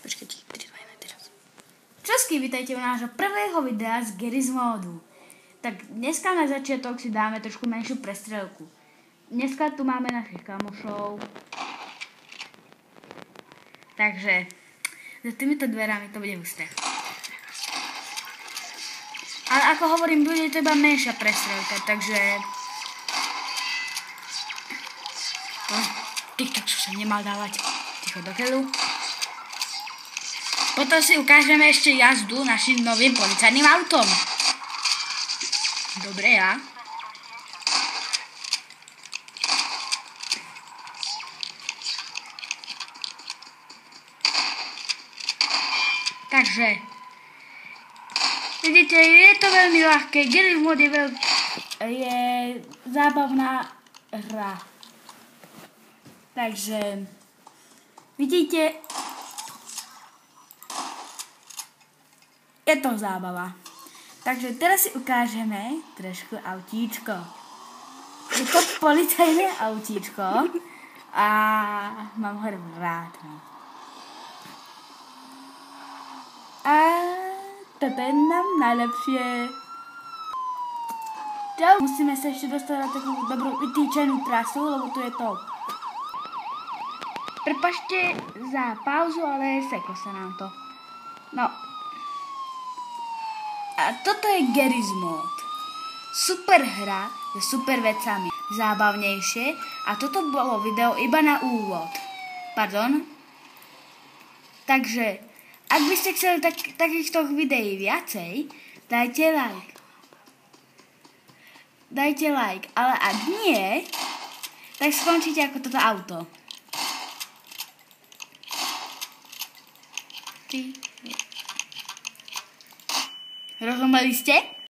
Počkajte, 3, 2, 1, teraz. Čosky, vítajte u nášho prvého videa z Garry's Modu. Tak dneska na začiatok si dáme trošku menšiu prestrelku. Dneska tu máme našich kamošov. Takže za týmito dverami to bude úspech. Ale ako hovorím, bude to iba menšia prestrelka, takže... TikTok sa nemal dávať. Ticho do keľu. Potom si ukážeme ešte jazdu našim novým policajným autom. Dobre, ja. Takže, vidíte, je to veľmi ľahké. Garry's Mod je zábavná hra. Takže, vidíte, je to zábava. Takže teraz si ukážeme trošku autíčko. Je to policajné autíčko a mám ho rád. A toto je nám najlepšie. Čau. Musíme sa ešte dostať na takú dobrú vytýčenú trasu, lebo tu je to. Prepašte za pauzu, ale seklo sa nám to. No. A toto je Garry's Mod. Super hra s super vecami. Zábavnejšie. A toto bolo video iba na úvod. Pardon. Takže, ak by ste chceli takýchto videí viacej, dajte like. Dajte like. Ale ak nie, tak skončíte ako toto auto. Rozumeli ste?